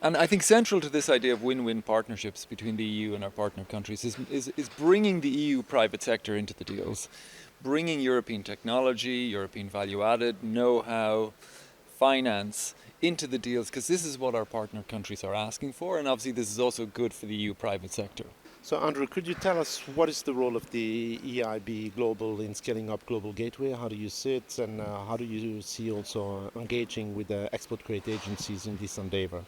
And I think central to this idea of win-win partnerships between the EU and our partner countries is bringing the EU private sector into the deals, bringing European technology, European value-added, know-how, finance into the deals, because this is what our partner countries are asking for, and obviously this is also good for the EU private sector. So, Andrew, could you tell us what is the role of the EIB Global in scaling up Global Gateway? How do you see it, and how do you see also engaging with the export credit agencies in this endeavor?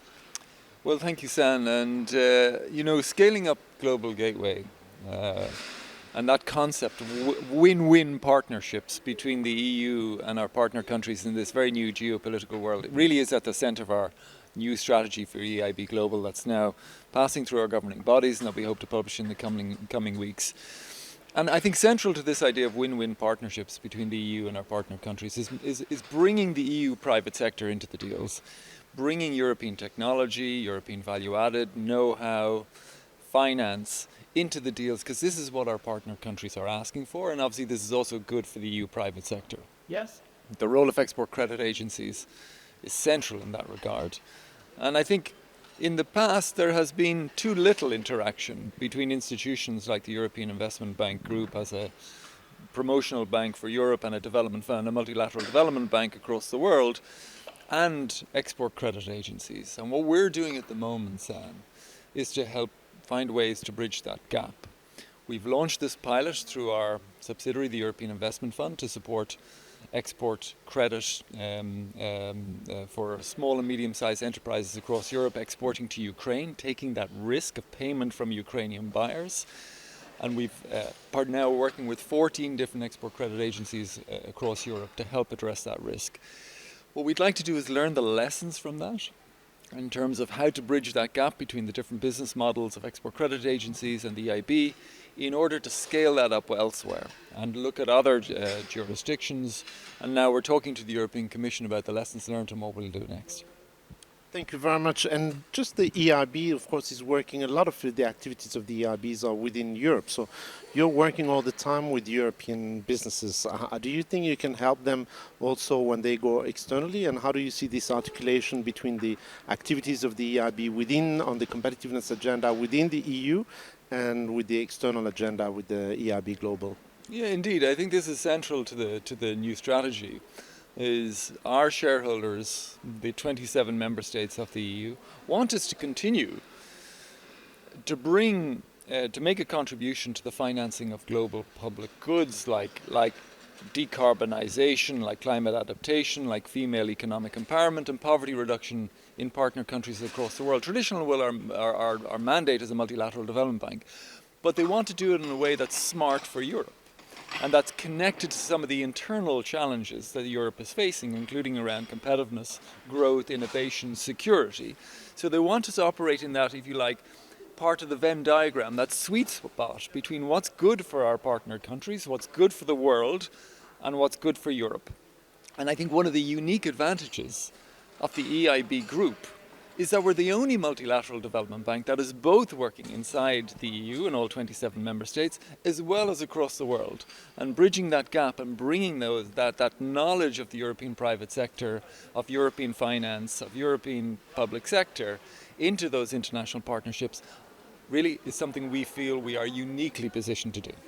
Well, thank you, San. And, scaling up Global Gateway and that concept of win-win partnerships between the EU and our partner countries in this very new geopolitical world, it really is at the centre of our new strategy for EIB Global that's now passing through our governing bodies and that we hope to publish in the coming weeks. And I think central to this idea of win-win partnerships between the EU and our partner countries is bringing the EU private sector into the deals, bringing European technology, European value-added, know-how, finance into the deals, because this is what our partner countries are asking for, and obviously this is also good for the EU private sector. Yes. The role of export credit agencies is central in that regard. And I think in the past there has been too little interaction between institutions like the European Investment Bank Group as a promotional bank for Europe and a development fund, a multilateral development bank across the world, and export credit agencies. And what we're doing at the moment, Sam, is to help find ways to bridge that gap. We've launched this pilot through our subsidiary, the European Investment Fund, to support export credit for small and medium-sized enterprises across Europe exporting to Ukraine, taking that risk of payment from Ukrainian buyers. And we're now working with 14 different export credit agencies across Europe to help address that risk. What we'd like to do is learn the lessons from that in terms of how to bridge that gap between the different business models of export credit agencies and the EIB in order to scale that up elsewhere and look at other jurisdictions. And now we're talking to the European Commission about the lessons learned and what we'll do next. Thank you very much. And just the EIB, of course, is working. A lot of the activities of the EIBs are within Europe. So you're working all the time with European businesses. Do you think you can help them also when they go externally? And how do you see this articulation between the activities of the EIB on the competitiveness agenda within the EU and with the external agenda with the EIB Global? Yeah, indeed. I think this is central to the new strategy. Is our shareholders, the 27 member states of the EU, want us to continue to make a contribution to the financing of global public goods like decarbonisation, like climate adaptation, like female economic empowerment and poverty reduction in partner countries across the world. Traditionally, our mandate is a multilateral development bank, but they want to do it in a way that's smart for Europe. And that's connected to some of the internal challenges that Europe is facing, including around competitiveness, growth, innovation, security. So they want us to operate in that, if you like, part of the Venn diagram, that sweet spot between what's good for our partner countries, what's good for the world, and what's good for Europe. And I think one of the unique advantages of the EIB group is that we're the only multilateral development bank that is both working inside the EU and all 27 member states, as well as across the world. And bridging that gap and bringing that knowledge of the European private sector, of European finance, of European public sector into those international partnerships really is something we feel we are uniquely positioned to do.